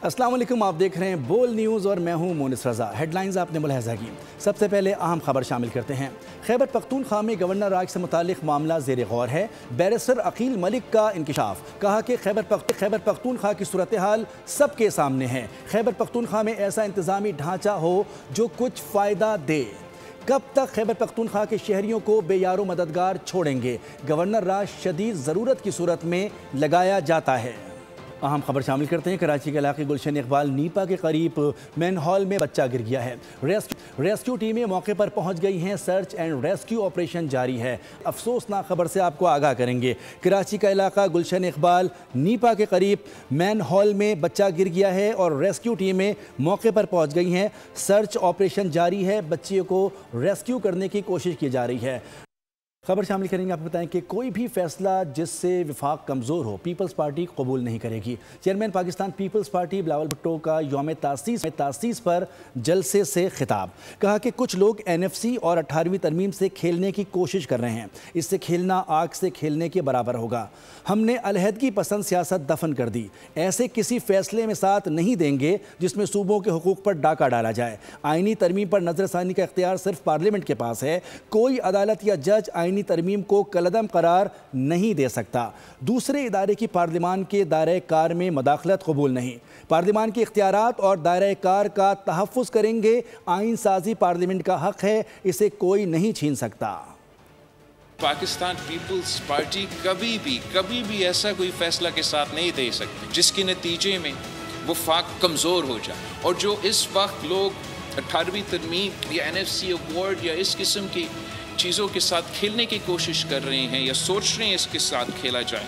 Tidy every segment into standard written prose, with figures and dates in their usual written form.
السلام علیکم، آپ دیکھ رہے ہیں بول نیوز اور میں ہوں مونس رضا۔ ہیڈ لائنز آپ نے ملاحظہ کی۔ سب سے پہلے اہم خبر شامل کرتے ہیں۔ خیبر پختونخوا میں گورنر راج سے متعلق معاملہ زیر غور ہے۔ بیرسٹر عقیل ملک کا انکشاف، کہا کہ خیبر پختونخوا کی صورتحال سب کے سامنے ہے۔ خیبر پختونخوا میں ایسا انتظامی ڈھانچہ ہو جو کچھ فائدہ دے۔ کب تک خیبر پختونخوا کے شہریوں کو بے یار و مددگار چھوڑیں گے؟ گورنر راج شدید ضرورت کی صورت میں لگایا جاتا ہے۔ اہم خبر شامل کرتے ہیں۔ کراچی کے علاقے گلشن اقبال نیپا کے قریب مین ہال میں بچہ گر گیا ہے۔ ریسکیو ٹیمیں موقع پر پہنچ گئی ہیں۔ سرچ اینڈ ریسکیو آپریشن جاری ہے۔ افسوسناک خبر سے آپ کو آگاہ کریں گے۔ کراچی کا علاقہ گلشن اقبال نیپا کے قریب مین ہال میں بچہ گر گیا ہے اور ریسکیو ٹیمیں موقع پر پہنچ گئی ہیں۔ سرچ آپریشن جاری ہے۔ بچے کو ریسکیو کرنے کی کوشش کی جا رہی ہے۔ خبر شامل کریں گے، آپ بتائیں کہ کوئی بھی فیصلہ جس سے وفاق کمزور ہو پیپلز پارٹی قبول نہیں کرے گی۔ چیئرمین پاکستان پیپلز پارٹی بلاول بھٹو کا یوم تاسیس پر جلسے سے خطاب، کہا کہ کچھ لوگ این ایف سی اور 18ویں ترمیم سے کھیلنے کی کوشش کر رہے ہیں۔ اس سے کھیلنا آگ سے کھیلنے کے برابر ہوگا۔ ہم نے علیحدگی پسند سیاست دفن کر دی۔ ایسے کسی فیصلے میں ساتھ نہیں دیں گے جس میں صوبوں کے حقوق پر ڈاکہ ڈالا جائے۔ آئینی ترمیم پر نظر ثانی کا اختیار صرف پارلیمنٹ کے پاس ہے۔ کوئی عدالت یا جج آئینی ترمیم کو کالعدم قرار نہیں دے سکتا۔ دوسرے ادارے کی پارلیمان کے دائرہ کار میں مداخلت قبول نہیں۔ پارلیمان کے اختیارات اور دائرہ کار کا تحفظ کریں گے۔ آئین سازی پارلیمنٹ کا حق ہے، اسے کوئی نہیں چھین سکتا۔ پاکستان پیپلز پارٹی کبھی بھی ایسا کوئی فیصلہ کے ساتھ نہیں دے سکتی جس کے نتیجے میں وفاق کمزور ہو جائے، اور جو اس وقت لوگ 18ویں ترمیم یا این ایف سی ایوارڈ یا اس قسم کی چیزوں کے ساتھ کھیلنے کی کوشش کر رہے ہیں یا سوچ رہے ہیں اس کے ساتھ کھیلا جائے،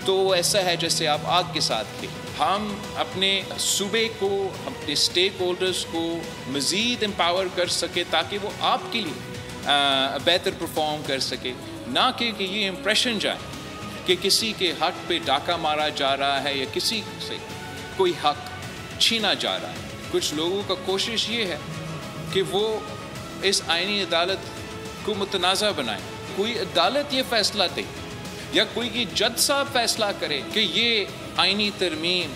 تو وہ ایسا ہے جیسے آپ آگ کے ساتھ کھیلیں۔ ہم اپنے صوبے کو، اپنے اسٹیک ہولڈرز کو مزید امپاور کر سکے تاکہ وہ آپ کے لیے بہتر پرفارم کر سکے، نہ کہ یہ امپریشن جائے کہ کسی کے حق پہ ڈاکہ مارا جا رہا ہے یا کسی سے کوئی حق چھینا جا رہا ہے۔ کچھ لوگوں کا کوشش یہ ہے کہ وہ اس آئینی عدالت کو متنازع بنائے۔ کوئی عدالت یہ فیصلہ دے یا کوئی جج صاحب فیصلہ کرے کہ یہ آئینی ترمیم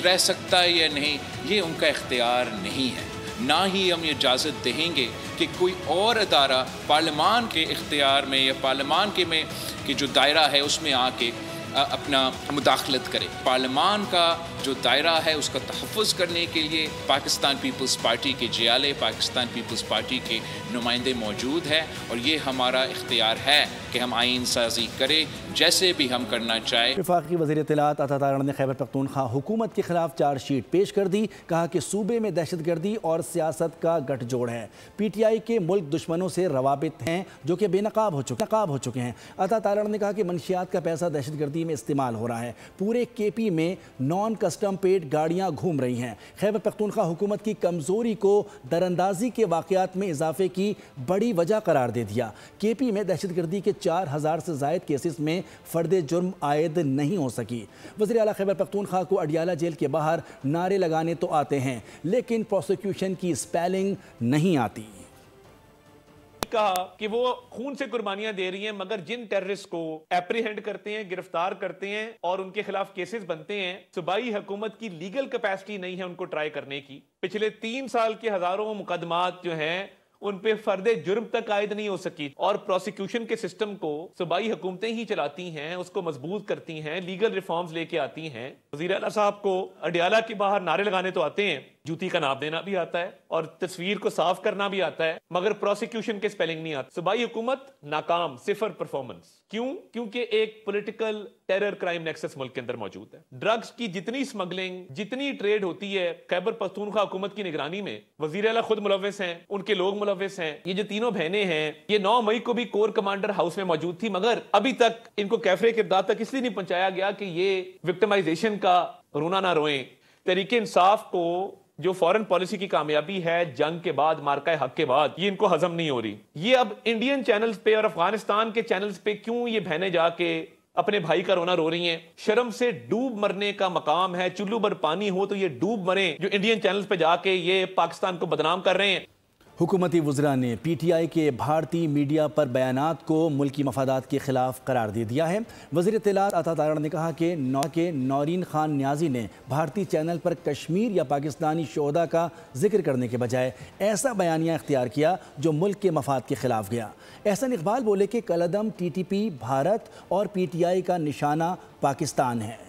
رہ سکتا ہے یا نہیں، یہ ان کا اختیار نہیں ہے۔ نہ ہی ہم یہ اجازت دیں گے کہ کوئی اور ادارہ پارلیمان کے اختیار میں یا پارلیمان کے میں کہ جو دائرہ ہے اس میں آ کے اپنا مداخلت کرے۔ پارلیمان کا جو دائرہ ہے اس کا تحفظ کرنے کے لیے پاکستان پیپلز پارٹی کے جیالے، پاکستان پیپلز پارٹی کے نمائندے موجود ہیں، اور یہ ہمارا اختیار ہے کہ ہم آئین سازی کریں جیسے بھی ہم کرنا چاہیں۔ وفاقی وزیر اطلاعات عطا تارڑ نے خیبر پختونخوا حکومت کے خلاف چارج شیٹ پیش کر دی، کہا کہ صوبے میں دہشت گردی اور سیاست کا گٹھ جوڑ ہے۔ پی ٹی آئی کے ملک دشمنوں سے روابط ہیں جو کہ بے نقاب ہو چکے ہیں۔ عطا تارڑ نے کہا کہ منشیات کا پیسہ دہشت گردی میں استعمال ہو رہا ہے۔ پورے کے پی میں نان کسٹم پیڈ گاڑیاں گھوم رہی ہیں۔ خیبر پختونخوا حکومت کی کمزوری کو دراندازی کے واقعات میں اضافے کی بڑی وجہ قرار دے دیا۔ کے پی میں دہشت گردی کے 4000 سے زائد کیسز میں فرد جرم عائد نہیں ہو سکی۔ وزیر اعلیٰ خیبر پختونخوا کو اڈیالہ جیل کے باہر نعرے لگانے تو آتے ہیں لیکن پروسیکیوشن کی سپیلنگ نہیں آتی۔ کہا کہ وہ خون سے قربانیاں دے رہی ہیں، مگر جن ٹیررسٹ کو اپریہینڈ کرتے ہیں، گرفتار کرتے ہیں اور ان کے خلاف کیسز بنتے ہیں، صوبائی حکومت کی لیگل کیپیسٹی نہیں ہے ان کو ٹرائی کرنے کی۔ پچھلے 3 سال کے ہزاروں مقدمات جو ہیں ان پہ فرد جرم تک عائد نہیں ہو سکی، اور پروسیکیوشن کے سسٹم کو صوبائی حکومتیں ہی چلاتی ہیں، اس کو مضبوط کرتی ہیں، لیگل ریفارمز لے کے آتی ہیں۔ وزیر اعلیٰ صاحب کو اڈیالہ کے باہر نعرے لگانے تو آتے ہیں، جوتی کا ناپ دینا بھی آتا ہے اور تصویر کو صاف کرنا بھی آتا ہے، مگر پروسیکیوشن کے سپیلنگ نہیں آتی۔ صوبائی حکومت ناکام، 0 پرفارمنس۔ کیوں؟ کیونکہ ایک پولیٹیکل ٹیرر کرائم نیکسس ملک کے اندر موجود ہے۔ ڈرگز کی جتنی سمگلنگ، جتنی ٹریڈ ہوتی ہے خیبر پختونخوا حکومت کی نگرانی میں، وزیر اعلیٰ خود ملوث ہیں، ان کے لوگ ملوث ہیں۔ یہ جو تینوں بہنیں ہیں، یہ 9 مئی کو بھی کور کمانڈر ہاؤس میں موجود تھی، مگر ابھی تک ان کو کیفرے کردار تک اس لیے نہیں پہنچایا گیا کہ یہ وکٹمائزیشن کا رونا نہ روئیں۔ تحریک انصاف کو جو فورن پالیسی کی کامیابی ہے جنگ کے بعد، مارکہ حق کے بعد، یہ ان کو ہضم نہیں ہو رہی۔ یہ اب انڈین چینلز پہ اور افغانستان کے چینلز پہ کیوں یہ بہنیں جا کے اپنے بھائی کا رونا رو رہی ہیں؟ شرم سے ڈوب مرنے کا مقام ہے، چلو بھر پانی ہو تو یہ ڈوب مریں جو انڈین چینلز پہ جا کے یہ پاکستان کو بدنام کر رہے ہیں۔ हुकूमती वज़रा ने PTI के भारतीय मीडिया पर बयानात को मुल्की मफादात के खिलाफ करार दे दिया है। वज़ीर इत्तलात अता तारड़ ने कहा कि नौरीन खान न्याजी ने भारतीय चैनल पर कश्मीर या पाकिस्तानी शोहदा का जिक्र करने के बजाय ऐसा बयानिया इख्तियार किया जो मुल्क के मफाद के खिलाफ गया। एहसन इकबाल बोले कि कलअदम TTP भारत और PTI का निशाना पाकिस्तान है।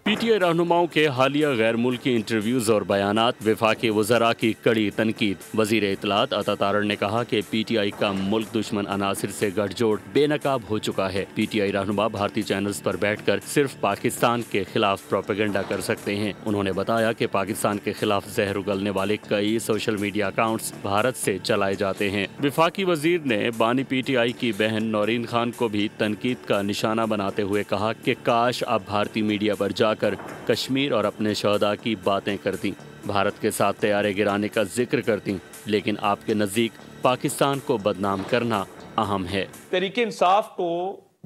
PTI रहनुमाओं के हालिया गैर मुल्की इंटरव्यूज़ और बयानात वफाकी वज़रा की कड़ी तनकीद। वज़ीर इत्तलात अता तारड़ ने कहा कि PTI का मुल्क दुश्मन अनासिर से गठजोड़ बेनकाब हो चुका है। PTI रहनुमा भारतीय चैनल्स पर बैठकर सिर्फ पाकिस्तान के खिलाफ प्रोपेगेंडा कर सकते हैं। उन्होंने बताया कि पाकिस्तान के खिलाफ जहर उगलने वाले कई सोशल मीडिया अकाउंट्स भारत से चलाए जाते हैं। वफाकी वज़ीर ने बानी PTI की बहन नौरीन खान को भी तनकीद का निशाना बनाते हुए कहा कि काश आप भारतीय मीडिया पर जाकर कश्मीर और अपने शहदा की बातें करती, भारत के साथ तैयारे गिराने का जिक्र करती, लेकिन आपके नज़दीक पाकिस्तान को बदनाम करना अहम है। तहरीके इंसाफ को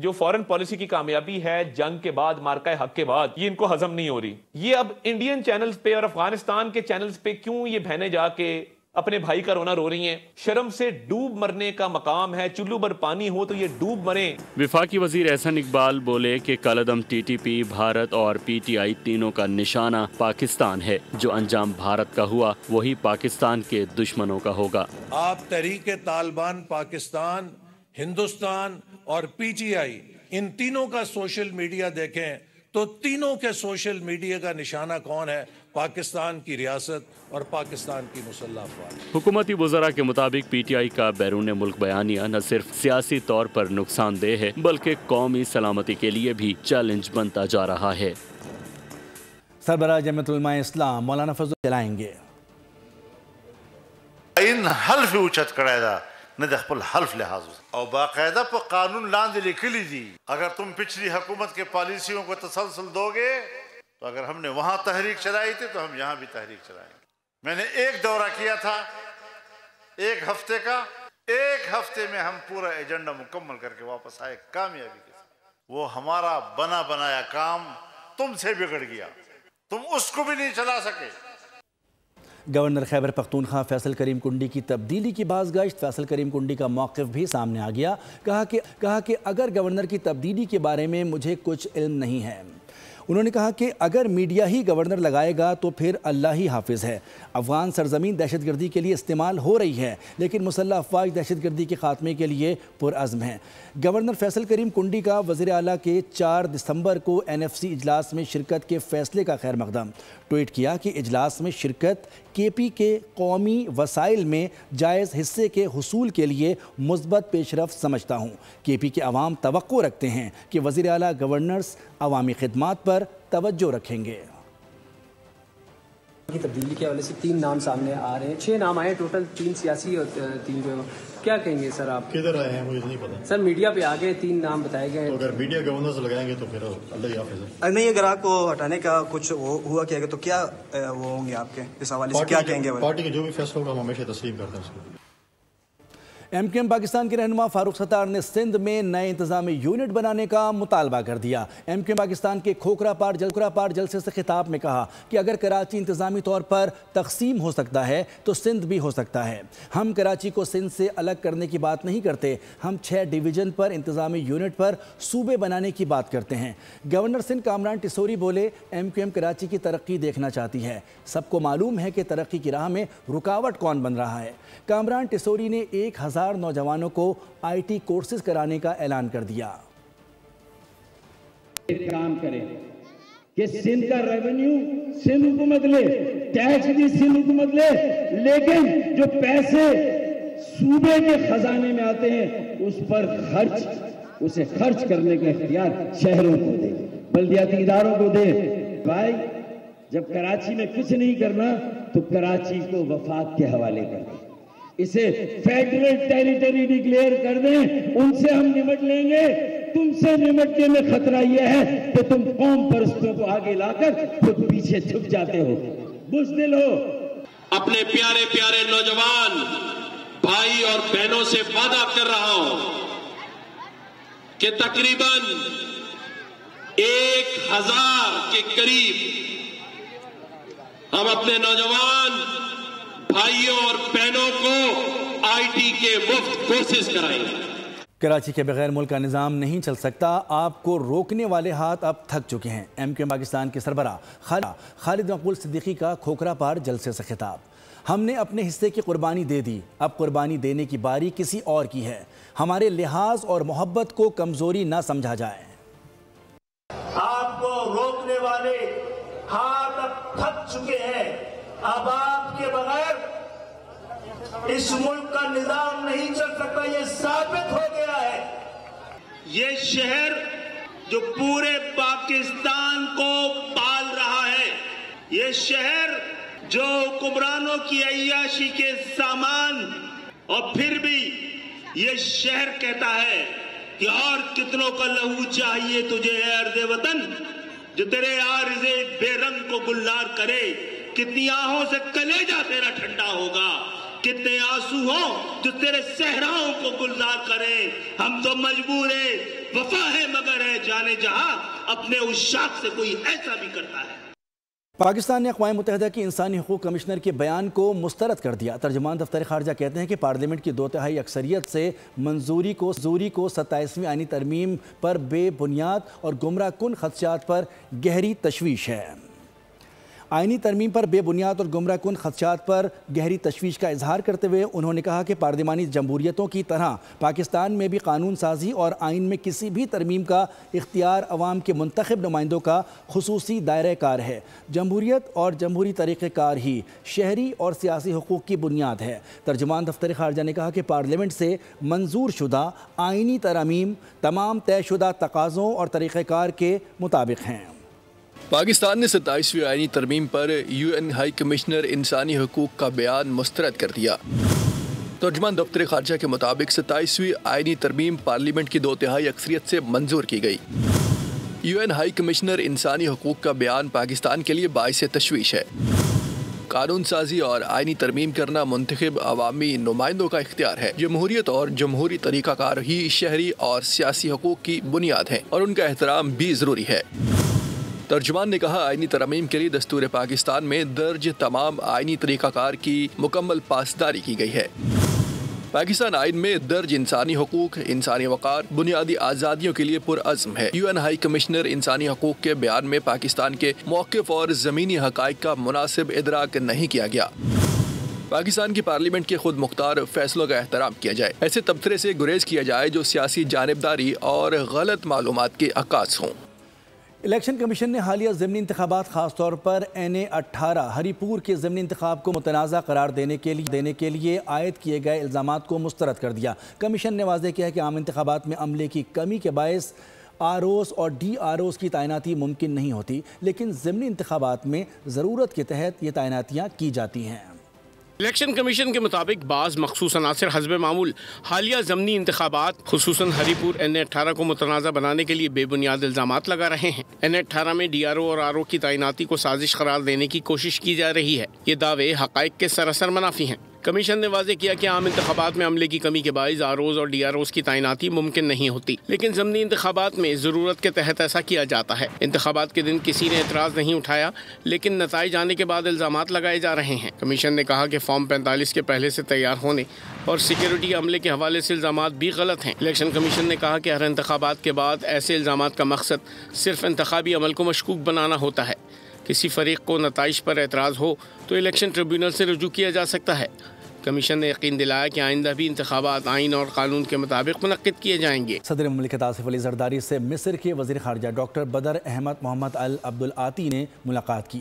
जो फॉरेन पॉलिसी की कामयाबी है जंग के बाद, मार्का हक के बाद, ये इनको हजम नहीं हो रही। ये अब इंडियन चैनल्स पे और अफगानिस्तान के चैनल्स पे क्यों ये बहनें जाके अपने भाई का रोना रो रही हैं? शर्म से डूब मरने का मकाम है। चुल्लू भर पानी हो तो ये डूब मरे। वफाकी वजीर एहसन इकबाल बोले कि कलअदम TTP भारत और PTI तीनों का निशाना पाकिस्तान है। जो अंजाम भारत का हुआ वही पाकिस्तान के दुश्मनों का होगा। आप तहरीके तालिबान पाकिस्तान, हिंदुस्तान और PTI इन तीनों का सोशल मीडिया देखें तो तीनों के सोशल मीडिया का निशाना कौन है? पाकिस्तान की रियासत और पाकिस्तान की मुसल्लह अफवाज। हुकूमती वज़रा के मुताबिक PTI का बैरून मुल्क बयानिया न सिर्फ सियासी तौर पर नुकसानदेह है बल्कि कौमी सलामती के लिए भी चैलेंज बनता जा रहा है। सरबराह जमीयत उलमा इस्लाम मौलाना फजल चलाएंगे। इन हल्फ उचत करेगा न दखल हल्फ लिहाज और बाकायदा पर कानून लांद लिखली दी। अगर तुम पिछली हुकूमत के पॉलिसियों को तसलसल दोगे तो अगर हमने वहां तहरीक चलाई थी तो हम यहाँ भी तहरीक चलाएंगे। मैंने एक दौरा किया था 1 हफ्ते का, 1 हफ्ते में हम पूरा एजेंडा मुकम्मल करके वापस आए कामयाबी के साथ। वो हमारा बना बनाया काम तुमसे बिगड़ गया, तुम उसको भी नहीं चला सके। गवर्नर खैबर पख्तूनख्वा फैसल करीम कुंडी की तब्दीली की बाज़गाश्त। फैसल करीम कुंडी का मौक़िफ़ भी सामने आ गया। कहा कि अगर गवर्नर की तब्दीली के बारे में मुझे कुछ इल्म नहीं है। उन्होंने कहा कि अगर मीडिया ही गवर्नर लगाएगा तो फिर अल्लाह ही हाफिज़ है। अफ़गान सरज़मीन दहशतगर्दी के लिए इस्तेमाल हो रही है लेकिन मुसल्लह अफवाज दहशतगर्दी के ख़ात्मे के लिए पुरअज़्म है। गवर्नर फैसल करीम कुंडी का वज़ीर आला के 4 दिसंबर को NFC इजलास में शिरकत के फ़ैसले का खैर मकदम। ट्वीट किया कि इजलास में शिरकत KP के कौमी वसाइल में जायज़ हिस्से के हुसूल के लिए मुस्बत पेशरफ्त समझता हूँ। KP के अवाम तवक्को रखते हैं कि वज़ीर आला गवर्नर्स अवामी खिदमात पर तवज्जो रखेंगे। की तब्दीली के हवाले से 3 नाम सामने आ रहे हैं। 6 नाम आए टोटल, 3 सियासी और 3 जो। क्या कहेंगे सर आप? किधर आए हैं मुझे नहीं पता सर। मीडिया पे आ गए 3 नाम बताए गए। तो अगर मीडिया गवर्नर से लगाएंगे तो फिर अल्लाह ही हाफिज़ है। नहीं, अगर आपको हटाने का कुछ हुआ क्या तो क्या वो होंगे आपके इस हवाले से क्या कहेंगे? पार्टी के जो भी फैसला होगा हम हमेशा तस्लीम करते हैं उसको। MQM पाकिस्तान के रहनुमा फारूक सत्तार ने सिंध में नए इंतजामी यूनिट बनाने का मुतालबा कर दिया। MQM पाकिस्तान के खोखरा पार जलसे से खिताब में कहा कि अगर कराची इंतजामी तौर पर तकसीम हो सकता है तो सिंध भी हो सकता है। हम कराची को सिंध से अलग करने की बात नहीं करते, हम 6 डिवीज़न पर इंतजामी यूनिट पर सूबे बनाने की बात करते हैं। गवर्नर सिंध कामरान टिसोरी बोले MQM कराची की तरक्की देखना चाहती है। सबको मालूम है कि तरक्की की राह में रुकावट कौन बन रहा है। कामरान टिसोरी ने 1000 नौजवानों को IT कोर्सेज कराने का ऐलान कर दिया। एक काम करें कि सिंध का रेवेन्यू सिंध हुकूमत ले, टैक्स भी सिंध हुकूमत ले, लेकिन जो पैसे सूबे के खजाने में आते हैं उस पर उसे खर्च करने का इख्तियार शहरों को दे, बल्दियाती इदारों को दे। भाई जब कराची में कुछ नहीं करना तो कराची को वफाक के हवाले कर दें, इसे फेडरल टेरिटरी डिक्लेयर कर दें, उनसे हम निपट लेंगे। तुमसे निपटने में खतरा यह है कि तुम कौम परस्तों को आगे लाकर खुद पीछे छुप जाते हो, बुज़दिल हो। अपने प्यारे प्यारे नौजवान भाई और बहनों से वादा कर रहा हूं कि तकरीबन 1000 के करीब हम अपने नौजवान भाइयों और बहनों को पार्टी के मुफ्त कोर्सेज कराएंगे। कराची के बगैर मुल्क का निज़ाम नहीं चल सकता, आपको रोकने वाले हाथ अब थक चुके हैं। MK पाकिस्तान के सरबराह खालिद मकबूल सिद्दीकी का खोखरा पार जलसे से खिताब। हमने अपने हिस्से की कुर्बानी दे दी, अब कुर्बानी देने की बारी किसी और की है। हमारे लिहाज और मोहब्बत को कमज़ोरी ना समझा जाए। आपको रोकने वाले हाथ अब थक चुके हैं। अब आपके बगैर इस मुल्क का निजाम नहीं चल सकता, ये साबित हो गया है। ये शहर जो पूरे पाकिस्तान को पाल रहा है, ये शहर जो हुक्मरानों की अय्याशी के सामान, और फिर भी ये शहर कहता है कि और कितनों का लहू चाहिए तुझे है अर्ज़े वतन, जो तेरे आर्ज़े बेरंग को गुलजार करे। कितनी आहों से कलेजा तेरा ठंडा होगा, कितने आंसू हो जो तेरे सहराओं को गुलजार करें। हम तो मजबूर है, वफा है मगर है जाने जहां, अपने उस शाख से कोई ऐसा भी करता है। पाकिस्तान ने अक़वाम मुत्तहिदा की इंसानी हकूक़ कमिश्नर के बयान को मुस्तरद कर दिया। तर्जुमान दफ्तर ख़ारजा कहते हैं कि पार्लियामेंट की 2/3 अक्सरियत से मंजूरी को 27वीं आईनी तरमीम पर बेबुनियाद और गुमराह कुन खदशात पर गहरी तशवीश है। आईनी तरमीम पर बेबुनियाद और गुमराह कुन खदशात पर गहरी तशवीश का इजहार करते हुए उन्होंने कहा कि पार्लिमानी जमहूरियतों की तरह पाकिस्तान में भी कानून साजी और आइन में किसी भी तरमीम का इख्तियार अवाम के मुंतखब नुमाइंदों का खुसूसी दायरे कार है। जमहूरियत और जमहूरी तरीक़ेकार ही शहरी और सियासी हुकूक़ की बुनियाद है। तर्जुमान दफ्तर ख़ारजा ने कहा कि पार्लियामेंट से मंजूर शुदा आइनी तरमीम तमाम तयशुदा तकाज़ों और तरीक़ेकार के मुताबिक हैं। पाकिस्तान ने 27वीं आईनी तरमीम पर UN हाई कमिश्नर इंसानी हकूक़ का बयान मुस्तरद कर दिया। तर्जुमान दफ्तर ख़ारजा के मुताबिक 27वीं आईनी तरमीम पार्लियामेंट की 2/3 अक्सरियत से मंजूर की गई। UN हाई कमिश्नर इंसानी हकूक़ का बयान पाकिस्तान के लिए बाइस तशवीश है। कानून साजी और आईनी तरमीम करना मुंतखब अवामी नुमाइंदों का इख्तियार है। जमहूरियत और जमहूरी तरीक़ाकार ही शहरी और सियासी हकूक़ की बुनियाद है और उनका एहतराम भी ज़रूरी है। तर्जुमान ने कहा, आईनी तरमीम के लिए दस्तूर पाकिस्तान में दर्ज तमाम आईनी तरीक़ाकार की मुकम्मल पासदारी की गई है। पाकिस्तान आइन में दर्ज इंसानी हकूक़, इंसानी वक़ार, बुनियादी आज़ादियों के लिए पुरअज़्म है। UN हाई कमिश्नर इंसानी हकूक़ के बयान में पाकिस्तान के मौक़िफ़ और ज़मीनी हक़ाइक़ का मुनासिब इदराक नहीं किया गया। पाकिस्तान की पार्लियामेंट के खुद मुख्तार फैसलों का एहतराम किया जाए। ऐसे तबसरे से गुरेज किया जाए जो सियासी जानिबदारी और गलत मालूमात के अक्कास हों। इलेक्शन कमीशन ने हालिया ज़िमनी इंतखाबात ख़ास तौर पर NA-18 हरीपुर के ज़िमनी इंतखाब को मुतनाज़ा करार देने के लिए आयद किए गए इल्ज़ामात को मुस्तरद कर दिया। कमीशन ने वाज़ेह किया कि आम इंतखाबात में अमले की कमी के बायस ROs और DROs की तैनाती मुमकिन नहीं होती, लेकिन ज़िमनी इंतखाबात में ज़रूरत के तहत ये तैनातियाँ की जाती हैं। इलेक्शन कमीशन के मुताबिक बाज़ मखसूस अनासर हस्ब मामूल हालिया ज़मनी इंतखाबात खुसूसन हरीपुर NA-18 को मुतनाज़ा बनाने के लिए बेबुनियाद इल्ज़ामात लगा रहे हैं। NA-18 में DRO और RO की तैनाती को साजिश करार देने की कोशिश की जा रही है। ये दावे हक़ाइक़ के सरासर मुनाफी हैं। कमीशन ने वाज़ेह किया कि आम इंतखाबात में अमले की कमी के बायस ROs और DROs की तैनाती मुमकिन नहीं होती, लेकिन ज़मनी इंतखाबात में ज़रूरत के तहत ऐसा किया जाता है। इंतखाबात के दिन किसी ने एतराज़ नहीं उठाया, लेकिन नताइज आने के बाद इल्ज़ामात लगाए जा रहे हैं। कमीशन ने कहा कि फॉर्म 45 के पहले से तैयार होने और सिक्योरिटी अमले के हवाले से इल्ज़ामात भी गलत हैं। इलेक्शन कमीशन ने कहा कि हर इंतखाबात के बाद ऐसे इल्ज़ामात का मकसद सिर्फ इंतखाबी अमल को मशकूक बनाना होता है। किसी फरीक को नताइज पर एतराज़ हो तो इलेक्शन ट्रिब्यूनल से रुजू किया जा सकता है। कमीशन ने यकीन दिलाया कि आइंदा भी इंतखाबात आइन और कानून के मुताबिक मुनक्किद किए जाएंगे। सदर मुमलिकत आसिफ अली ज़रदारी से मिस्र के वज़ीर ख़ारजा डॉक्टर बदर अहमद मोहम्मद अल अब्दुल आती ने मुलाकात की।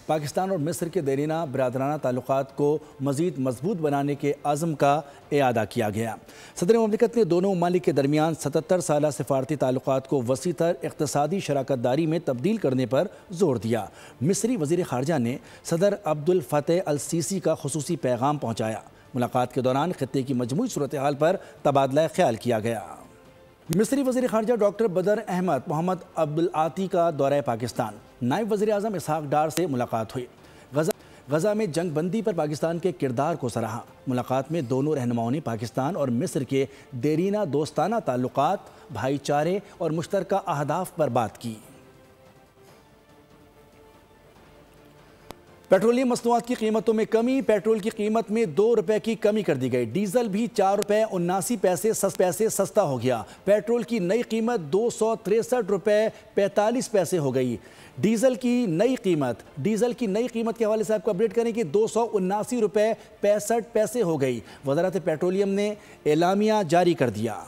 पाकिस्तान और मिस्र के देरीना बिरादराना ताल्लुकात को मज़ीद मजबूत बनाने के अज़्म का इआदा किया गया। सदर मुमलिकत ने दोनों ममालिक के दरमियान 77 साला सिफारती ताल्लुकात को वसीतर इक़्तिसादी शराकत दारी में तब्दील करने पर जोर दिया। मिस्री वज़ीर ख़ारजा ने सदर अब्दुल फ़तेह अल सीसी का खुसूसी पैगाम पहुँचाया। मुलाकात के दौरान खित्ते की मजमूई सूरत हाल पर तबादला ख्याल किया गया। मिस्री वज़ीर ख़ारजा डॉक्टर बदर अहमद मोहम्मद अब्दुल आती का दौरा पाकिस्तान, नायब वज़ीर आज़म इसहाक़ डार से मुलाकात हुई। गज़ा में जंग बंदी पर पाकिस्तान के किरदार को सराहा। मुलाकात में दोनों रहनुमाओं ने पाकिस्तान और मिस्र के देरीना दोस्ताना ताल्लुकात, भाईचारे और मुश्तरका अहदाफ पर बात की। पेट्रोलियम मसनूआत की कीमतों में कमी। पेट्रोल की कीमत में 2 रुपए की कमी कर दी गई। डीजल भी 4 रुपए 79 पैसे सस्ता हो गया। पेट्रोल की नई कीमत 263 रुपए 45 पैसे हो गई। डीजल की नई कीमत के हवाले से आपको अपडेट करें कि 279 रुपए 65 पैसे हो गई। वज़ारत पेट्रोलियम ने एलामिया जारी कर दिया।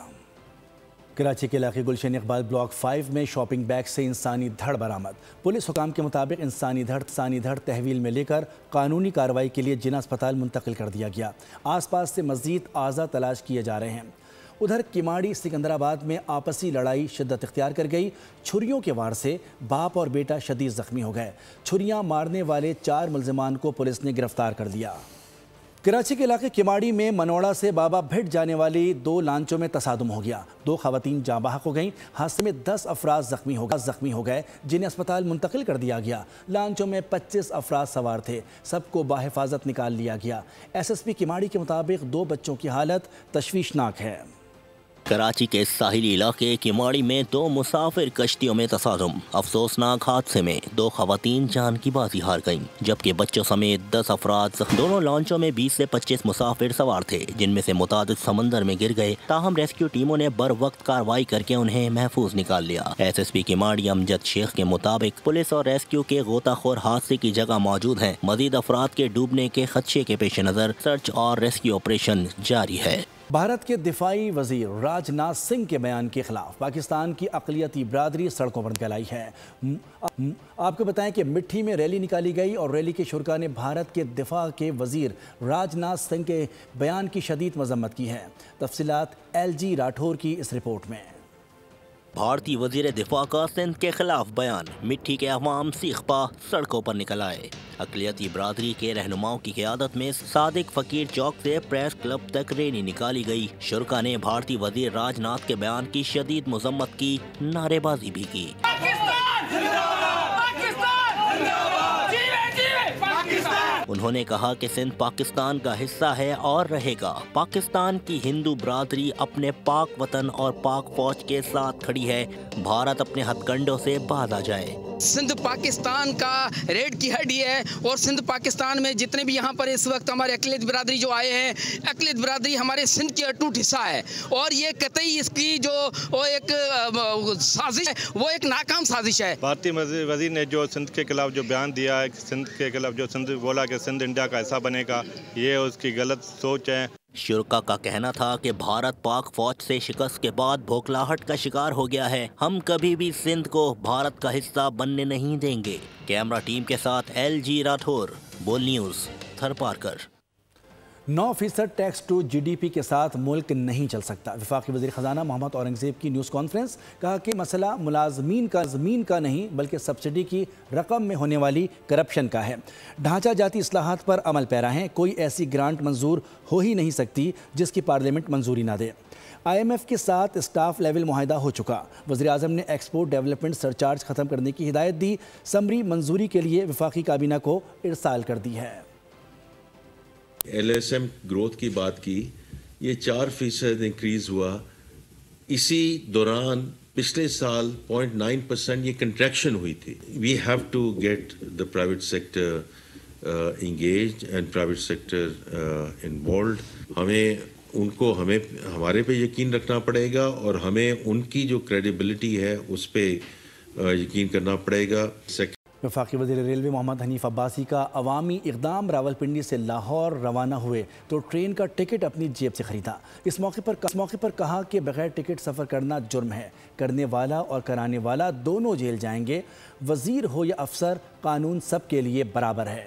कराची के इलाके गुलशन इकबाल ब्लॉक 5 में शॉपिंग बैग से इंसानी धड़ बरामद। पुलिस हुकाम के मुताबिक इंसानी धड़ तहवील में लेकर कानूनी कार्रवाई के लिए जिना अस्पताल मुंतकिल कर दिया गया। आसपास से मज़ीद आज़ा तलाश किए जा रहे हैं। उधर किमाड़ी सिकंदराबाद में आपसी लड़ाई शिद्दत इख्तियार कर गई। छुरियों के वार से बाप और बेटा शदीद ज़ख्मी हो गए। छुरियां मारने वाले 4 मुलजिमान को पुलिस ने गिरफ्तार कर दिया। कराची के इलाके किमाड़ी में मनोड़ा से बाबा भिट जाने वाली 2 लांचों में तसादुम हो गया। 2 खवातीन जाँ बहक हो गईं। हादसे में 10 अफराद ज़ख्मी हो गए जिन्हें अस्पताल मुंतकिल कर दिया गया। लांचों में 25 अफराद सवार थे। सबको बाहिफाजत निकाल लिया गया। SSP किमाड़ी के मुताबिक 2 बच्चों की हालत तशवीशनाक है। कराची के साहिली इलाके किमाड़ी में 2 मुसाफिर कश्तियों में तसादुम। अफसोसनाक हादसे में 2 खवातीन जान की बाजी हार गईं, जबकि बच्चों समेत 10 अफराद। दोनों लॉन्चों में 20 से 25 मुसाफिर सवार थे, जिनमें से मुतादिद समंदर में गिर गए। ताहम रेस्क्यू टीमों ने बर वक्त कार्रवाई करके उन्हें महफूज निकाल लिया। SSP किमाड़ी अमजद शेख के मुताबिक पुलिस और रेस्क्यू के गोताखोर हादसे की जगह मौजूद हैं। मजीद अफराद के डूबने के खदशे के पेश नज़र सर्च और रेस्क्यू ऑपरेशन जारी है। भारत के दिफाई वजीर राजनाथ सिंह के बयान के खिलाफ पाकिस्तान की अक़लियती बरादरी सड़कों पर निकल आई है। आपको बताएं कि मिट्टी में रैली निकाली गई और रैली के शुरका ने भारत के दिफा के वजीर राजनाथ सिंह के बयान की शदीद मजम्मत की है। तफसीलात LG राठौर की इस रिपोर्ट में। भारतीय वजीर दिफा का सिंध के खिलाफ बयान। मिट्टी के अवाम सीख पा सड़कों पर निकल आए। अक़लियती बरादरी के रहनुमाओं की क़यादत में सादिक फकीर चौक से प्रेस क्लब तक रैली निकाली गई। शुरका ने भारतीय वजीर राजनाथ के बयान की शदीद मजम्मत की, नारेबाजी भी की। उन्होंने कहा कि सिंध पाकिस्तान का हिस्सा है और रहेगा। पाकिस्तान की हिंदू बरादरी अपने पाक वतन और पाक फौज के साथ खड़ी है। भारत अपने हथकंडों से बाज आ जाए। सिंध पाकिस्तान का रेड की हड्डी है और सिंध पाकिस्तान में जितने भी यहाँ पर इस वक्त हमारे अक़लियत बरादरी जो आए हैं, अक़लियत बरादरी हमारे सिंध की अटूट हिस्सा है और ये कतई इसकी जो वो एक साजिश है, वो एक नाकाम साजिश है। भारतीय वजीर ने जो सिंध के खिलाफ जो बयान दिया है, सिंध के खिलाफ जो सिंध बोला कि सिंध इंडिया का हिस्सा बनेगा, ये उसकी गलत सोच है। शुरका का कहना था कि भारत पाक फौज से शिकस्त के बाद बौखलाहट का शिकार हो गया है। हम कभी भी सिंध को भारत का हिस्सा बनने नहीं देंगे। कैमरा टीम के साथ LG Rathore, Bol News, Tharparkar. 9% tax to GDP के साथ मुल्क नहीं चल सकता। वफाकी वज़ीर ख़जाना मोहम्मद औरंगज़ेब की न्यूज़ कॉन्फ्रेंस। कहा कि मसला मुलाज़मीन का नहीं बल्कि सब्सिडी की रकम में होने वाली करप्शन का है। ढांचा जाती इस्लाहात पर अमल पैरा हैं। कोई ऐसी ग्रांट मंजूर हो ही नहीं सकती जिसकी पार्लियामेंट मंजूरी ना दे। IMF के साथ स्टाफ लेवल मुआहिदा हो चुका। वज़ीर आज़म ने एक्सपोर्ट डेवलपमेंट सरचार्ज ख़त्म करने की हिदायत दी। समरी मंजूरी के लिए वफाकी काबीना को इरसाल कर दी है। LSM ग्रोथ की बात की, ये 4% इंक्रीज हुआ। इसी दौरान पिछले साल 0.9% ये कंट्रैक्शन हुई थी। We have to get the private sector engaged and private sector involved. हमें हमारे पे यकीन रखना पड़ेगा और हमें उनकी जो क्रेडिबिलिटी है उस पर यकीन करना पड़ेगा। वफाकी वज़ीर रेलवे मोहम्मद हनीफ अब्बासी का अवामी इक़दाम। रावलपिंडी से लाहौर रवाना हुए तो ट्रेन का टिकट अपनी जेब से ख़रीदा। इस मौके पर कहा कि बग़ैर टिकट सफ़र करना जुर्म है। करने वाला और कराने वाला दोनों जेल जाएंगे। वज़ीर हो या अफसर, कानून सब के लिए बराबर है।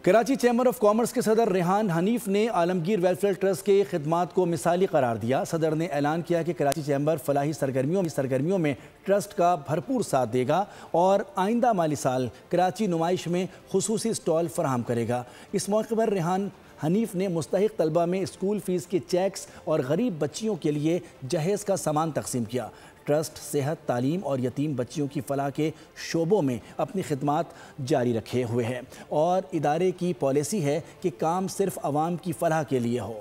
कराची चैम्बर ऑफ कॉमर्स के सदर रेहान हनीफ ने आलमगीर वेलफेयर ट्रस्ट के खिदमात को मिसाली करार दिया। सदर ने ऐलान किया कि कराची चैम्बर फलाही सरगर्मियों में ट्रस्ट का भरपूर साथ देगा और आइंदा माली साल कराची नुमाइश में खुसूसी स्टॉल फराहम करेगा। इस मौके पर रेहान हनीफ ने मुस्तहिक तलबा में स्कूल फ़ीस के चेक्स और गरीब बच्चियों के लिए जहेज़ का सामान तकसीम किया। ट्रस्ट सेहत, तालीम और यतीम बच्चियों की फलाह के शोबों में अपनी खिदमात जारी रखे हुए है और इदारे की पॉलिसी है कि काम सिर्फ आवाम की फलाह के लिए हो।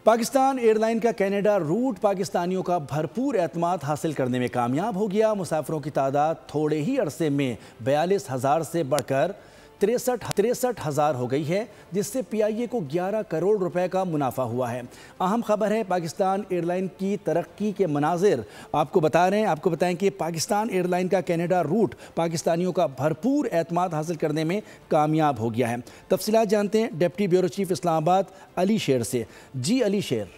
पाकिस्तान एयरलाइन का कनाडा रूट पाकिस्तानियों का भरपूर एतमाद हासिल करने में कामयाब हो गया। मुसाफिरों की तादाद थोड़े ही अरसे में 42,000 से बढ़कर 63,000 हो गई है, जिससे PIA को 11 करोड़ रुपए का मुनाफा हुआ है। अहम खबर है पाकिस्तान एयरलाइन की तरक्की के मनाजिर आपको बता रहे हैं। आपको बताएं कि पाकिस्तान एयरलाइन का कनाडा रूट पाकिस्तानियों का भरपूर एतमाद हासिल करने में कामयाब हो गया है। तफसीलात जानते हैं deputy bureau chief Islamabad Ali शेर से। जी अली शेर।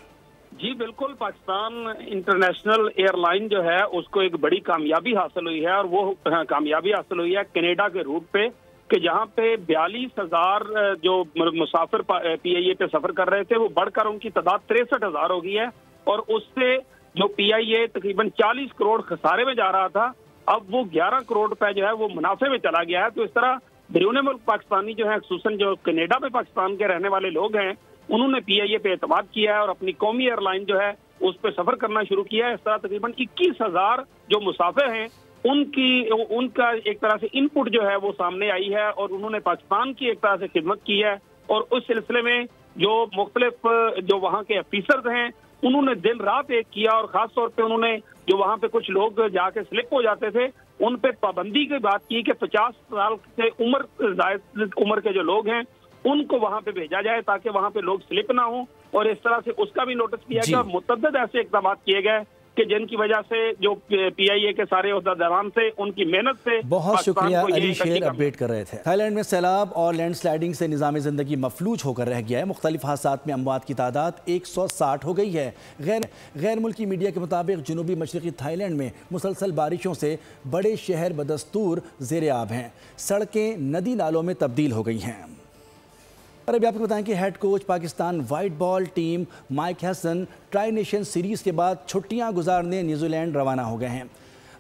जी बिल्कुल, पाकिस्तान इंटरनेशनल एयरलाइन जो है उसको एक बड़ी कामयाबी हासिल हुई है, और वो कामयाबी हासिल हुई है कनाडा के रूट पे, कि जहाँ पे 42,000 जो मुसाफिर PIA पे सफर कर रहे थे वो बढ़कर उनकी तादाद 63,000 हो गई है, और उससे जो PIA तकरीबन 40 करोड़ खसारे में जा रहा था, अब वो 11 करोड़ रुपए जो है वो मुनाफे में चला गया है। तो इस तरह बैरून मुल्क पाकिस्तानी जो है, खुसूसन जो कनाडा में पाकिस्तान के रहने वाले लोग हैं, उन्होंने PIA पे एतमाद किया है और अपनी कौमी एयरलाइन जो है उस पर सफर करना शुरू किया है। इस तरह तकरीबन 21,000 जो मुसाफिर हैं उनका एक तरह से इनपुट जो है वो सामने आई है, और उन्होंने पाकिस्तान की एक तरह से खिदमत की है। और उस सिलसिले में जो मुख्तलिफ जो वहाँ के ऑफिसर्स हैं उन्होंने दिन रात एक किया, और ख़ास तौर पे उन्होंने जो वहाँ पे कुछ लोग जाके स्लिप हो जाते थे उन पे पाबंदी की बात की कि 50 साल से उम्र के जो लोग हैं उनको वहाँ पे भेजा जाए ताकि वहाँ पे लोग स्लिप ना हो, और इस तरह से उसका भी नोटिस किया गया। और मुतअद्दिद ऐसे इक़दाम किए गए कि जिनकी वजह से जो PIA के सारे ओहदेदारान से उनकी मेहनत से। बहुत शुक्रिया अली शेर, अपडेट कर रहे थे। थाईलैंड में सैलाब और लैंडस्लाइडिंग से निज़ाम ज़िंदगी मफलूज होकर रह गया है। मुख्तलिफ हादसात में अमवात की तादाद 160 हो गई है। गैर मुल्की मीडिया के मुताबिक जनूबी मशरक़ी थाईलैंड में मुसलसल बारिशों से बड़े शहर बदस्तूर ज़ेर आब हैं। सड़कें नदी नालों में तब्दील हो गई हैं। और अभी आपको बताएं कि head coach Pakistan white ball team mic Hesson tri nation series के बाद छुट्टियां गुजारने न्यूजीलैंड रवाना हो गए हैं।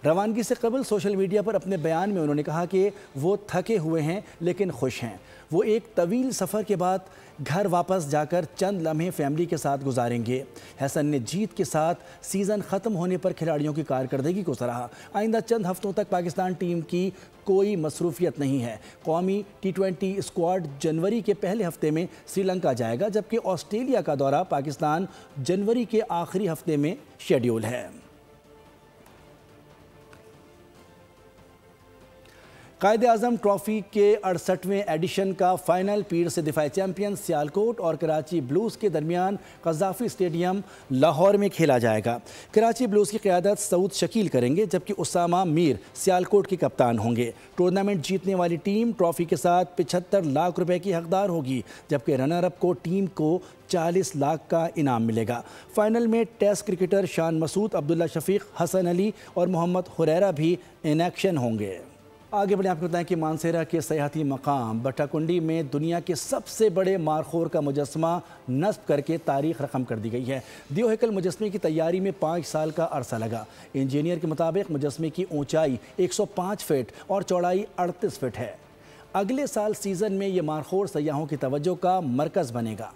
रवानगी से कबल सोशल मीडिया पर अपने बयान में उन्होंने कहा कि वो थके हुए हैं लेकिन खुश हैं। वो एक तवील सफ़र के बाद घर वापस जाकर चंद लम्हे फैमिली के साथ गुजारेंगे। हसन ने जीत के साथ सीज़न ख़त्म होने पर खिलाड़ियों की कारकर्दगी को सराहा। आइंदा चंद हफ्तों तक पाकिस्तान टीम की कोई मसरूफियत नहीं है। कौमी T20 स्क्वाड जनवरी के पहले हफ्ते में श्रीलंका जाएगा, जबकि ऑस्ट्रेलिया का दौरा पाकिस्तान जनवरी के आखिरी हफ्ते में शेड्यूल है। कायद-ए-आज़म ट्रॉफी के 68वें एडिशन का फाइनल पीर से दिफाई चैंपियन सियालकोट और कराची ब्लूज़ के दरमियान कज़ाफ़ी स्टेडियम लाहौर में खेला जाएगा। कराची ब्लूज़ की क़यादत सऊद शकील करेंगे, जबकि उसामा मीर सियालकोट के कप्तान होंगे। टूर्नामेंट जीतने वाली टीम ट्रॉफी के साथ 75 लाख रुपए की हकदार होगी, जबकि रनर अप को टीम को 40 लाख का इनाम मिलेगा। फाइनल में टेस्ट क्रिकेटर शान मसूद, अब्दुल्ला शफीक, हसन अली और मोहम्मद हुरैरा भी इन एक्शन होंगे। आगे बढ़े आपको बताएं कि मानसेरा के सयाहती मकाम बट्टाकुंडी में दुनिया के सबसे बड़े मारखोर का मुजस्मा नस्ब करके तारीख रकम कर दी गई है। दियो हैकल मुजस्मे की तैयारी में 5 साल का अरसा लगा। इंजीनियर के मुताबिक मुजस्मे की ऊंचाई 105 फीट और चौड़ाई 38 फीट है। अगले साल सीज़न में ये मारखोर सयाहों की तवज्जो का मरकज़ बनेगा।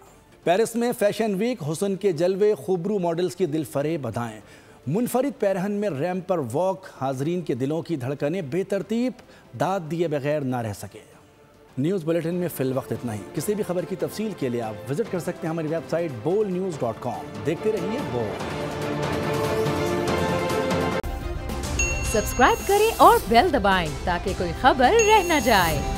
पेरिस में फैशन वीक, हुस्न के जलवे, खूबरू मॉडल्स की दिल फरेब अदाएँ, मुनफरिद पैरहन में रैंप पर वॉक, हाजरीन के दिलों की धड़कनें बेतरतीब दाद दिए बगैर ना रह सके। न्यूज़ बुलेटिन में फिल वक्त इतना ही। किसी भी खबर की तफसील के लिए आप विजिट कर सकते हैं हमारी वेबसाइट bolnews.com। देखते रहिए बोल। सब्सक्राइब करें और बेल दबाएं ताकि कोई खबर रह न जाए।